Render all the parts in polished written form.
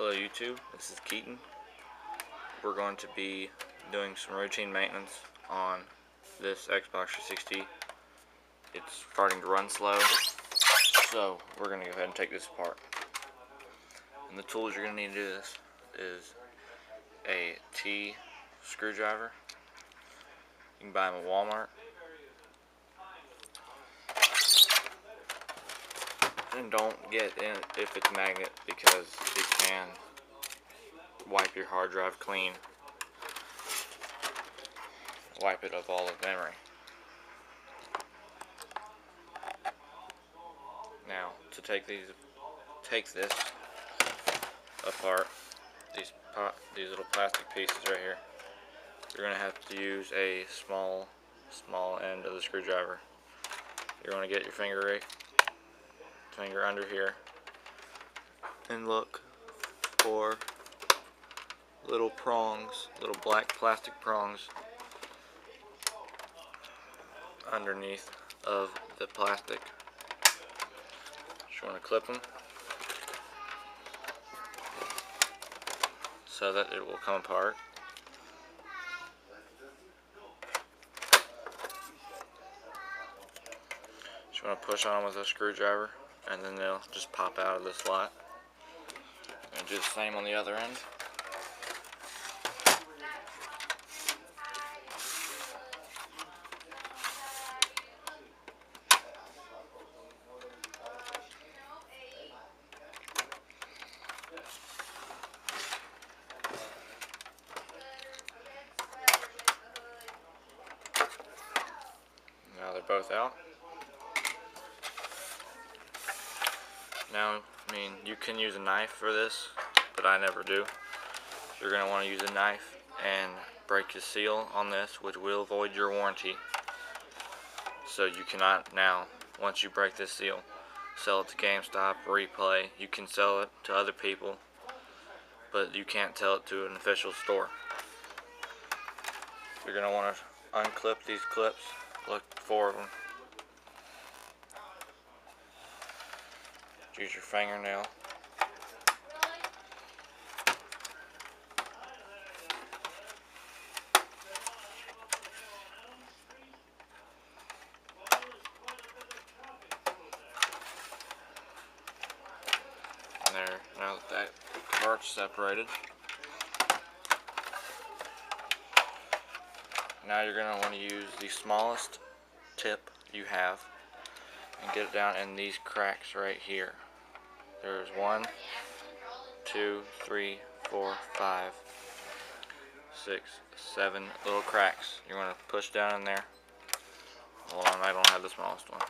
Hello YouTube, this is Keaton. We're going to be doing some routine maintenance on this Xbox 360. It's starting to run slow, so we're going to go ahead and take this apart. And the tools you're going to need to do this is a T screwdriver. You can buy them at Walmart. And don't get in if it's magnet, because it can wipe your hard drive clean, wipe it of all of memory. Now, to take this apart, these little plastic pieces right here, you're going to have to use a small end of the screwdriver. You're going to get your finger under here and look for little prongs, little black plastic prongs underneath of the plastic. Just want to clip them so that it will come apart. Just want to push on with a screwdriver, and then they'll just pop out of the slot. And do the same on the other end. Now they're both out. Now, you can use a knife for this, but I never do. You're going to want to use a knife and break the seal on this, which will void your warranty. So you cannot now, once you break this seal, sell it to GameStop, Replay. You can sell it to other people, but you can't sell it to an official store. You're going to want to unclip these clips. Look for 4 of them. Use your fingernail. There, now that part's separated. Now you're going to want to use the smallest tip you have and get it down in these cracks right here. There's 1, 2, 3, 4, 5, 6, 7 little cracks. You're going to push down in there. Hold on, I don't have the smallest one.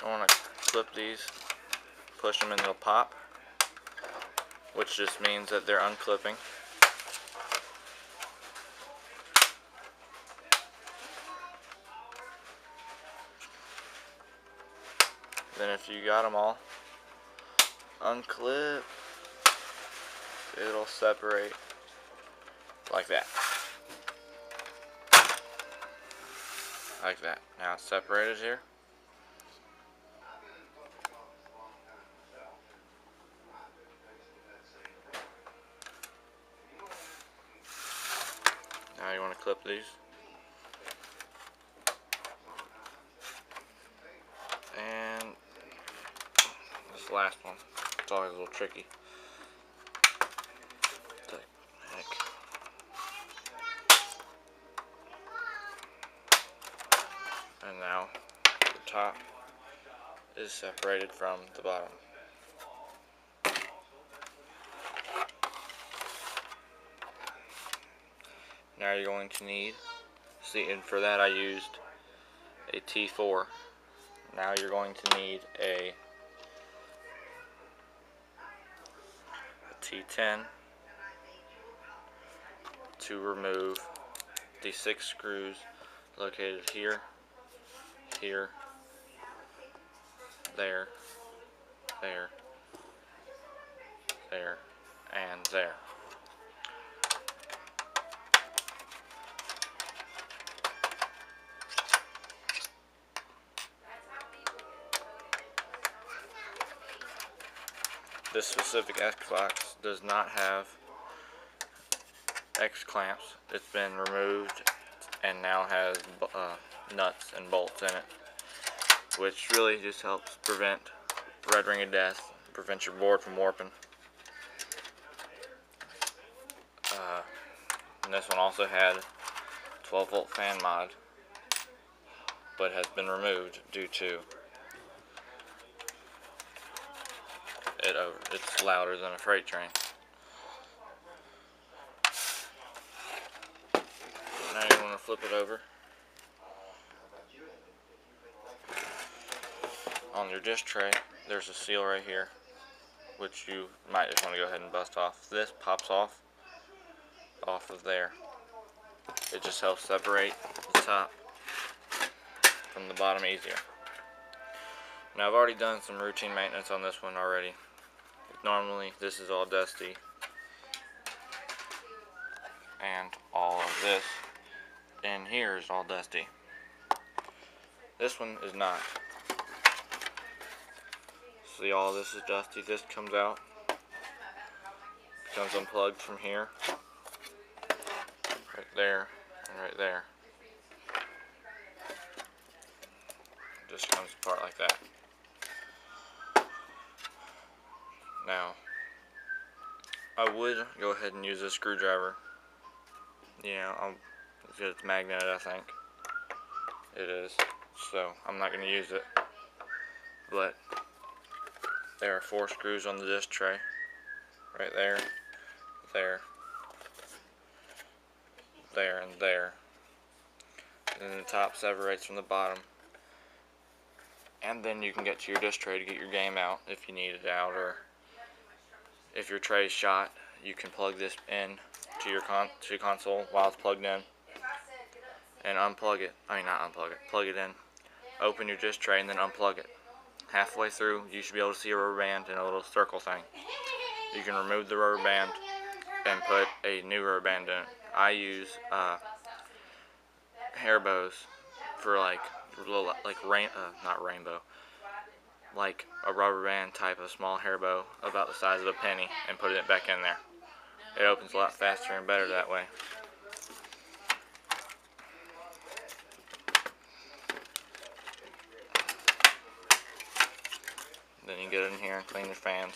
I want to clip these, push them and they'll pop, which just means that they're unclipping. Then if you got them all, unclip, it'll separate like that. Like that. Now it's separated here. Now you want to clip these. And this last one, it's always a little tricky. What the heck? And now the top is separated from the bottom. Now you're going to need, and for that I used a T4. Now you're going to need a T10 to remove the 6 screws located here, here, there, there, and there. This specific Xbox does not have X clamps. It's been removed and now has nuts and bolts in it, which really just helps prevent red ring of death, prevent your board from warping. And this one also had 12-volt fan mod, but has been removed due to it's louder than a freight train. Now you want to flip it over. On your disc tray, there's a seal right here, which you might just want to go ahead and bust off. This pops off of there. It just helps separate the top from the bottom easier. Now I've already done some routine maintenance on this one already. Normally this is all dusty, and all of this in here is all dusty. This one is not. See, all this is dusty. This comes out, becomes unplugged from here, right there, and right there. Just comes apart like that. Now, I would go ahead and use a screwdriver. You know, it's magneted, I think. It is. So, I'm not going to use it. But, there are 4 screws on the disc tray. Right there, there, there, and there. And then the top separates from the bottom. And then you can get to your disc tray to get your game out if you need it out, or if your tray is shot, you can plug this in to your console while it's plugged in, and unplug it. I mean, not unplug it. Plug it in. Open your disc tray and then unplug it. Halfway through, you should be able to see a rubber band and a little circle thing. You can remove the rubber band and put a new rubber band in it. I use hair bows for like little, not rainbow, like a rubber band type of small hair bow about the size of a penny, and put it back in there. It opens a lot faster and better that way. Then you get in here and clean your fans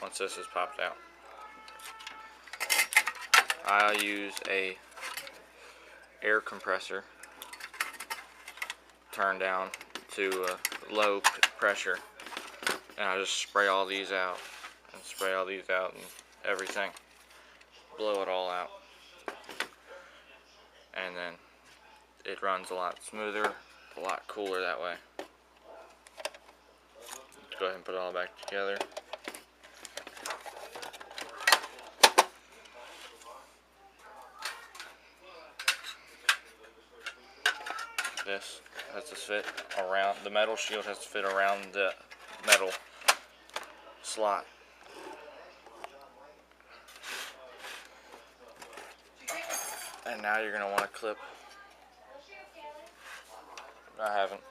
once this is popped out. I use a air compressor turned down to low pressure, and I just spray all these out and spray all these out and everything, blow it all out, and then it runs a lot smoother, a lot cooler that way. Let's go ahead and put it all back together. This has to fit around, the metal shield has to fit around the metal slot. And now you're going to want to clip, I haven't,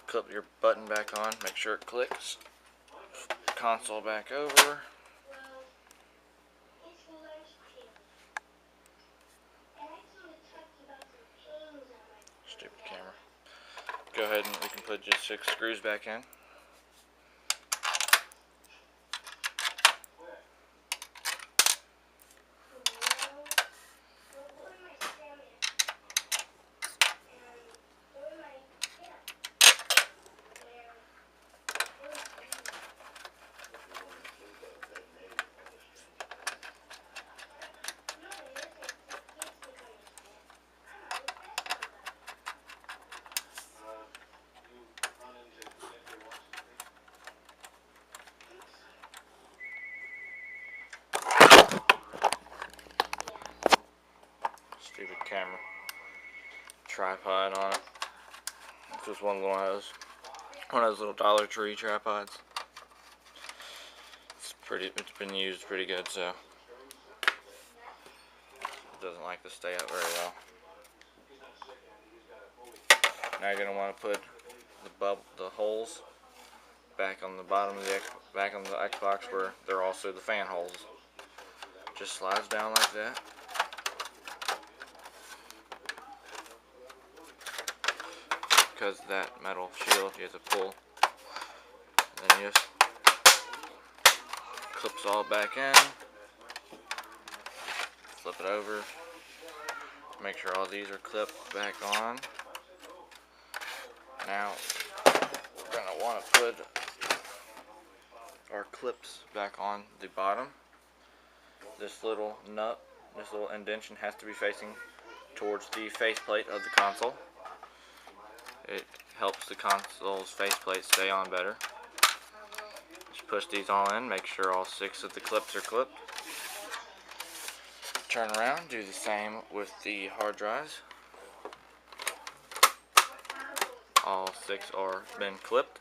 clip your button back on, make sure it clicks, console back over. Stupid camera. Go ahead and we can put just 6 screws back in. Stupid camera. Tripod on it. It's just one of those little Dollar Tree tripods. It's It's been used pretty good, so it doesn't like to stay up very well. Now you're gonna want to put the holes back on the bottom of the Xbox where they're also the fan holes. Just slides down like that. Because that metal shield, you have to pull. Then you just clips all back in. Flip it over. Make sure all these are clipped back on. Now we're gonna want to put our clips back on the bottom. This little nut, this little indentation has to be facing towards the faceplate of the console. It helps the console's faceplate stay on better. Just push these all in, make sure all 6 of the clips are clipped. Turn around, do the same with the hard drives. All 6 are been clipped.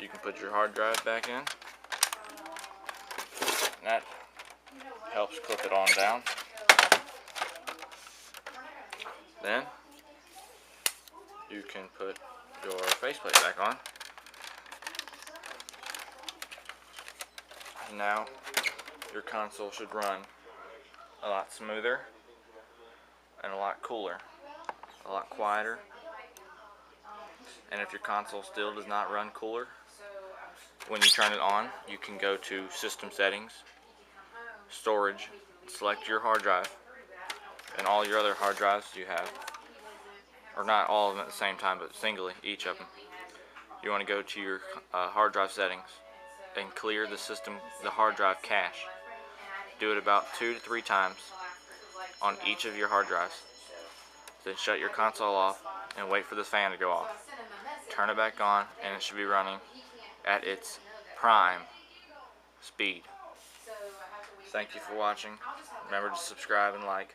You can put your hard drive back in. That helps clip it on down. Then you can put your faceplate back on. Now your console should run a lot smoother and a lot cooler, a lot quieter. And if your console still does not run cooler, when you turn it on, you can go to System Settings, Storage, select your hard drive, and all your other hard drives you have, or not all of them at the same time, but singly, each of them. You want to go to your hard drive settings and clear the hard drive cache. Do it about 2 to 3 times on each of your hard drives. Then shut your console off and wait for the fan to go off. Turn it back on and it should be running at its prime speed. Thank you for watching. Remember to subscribe and like.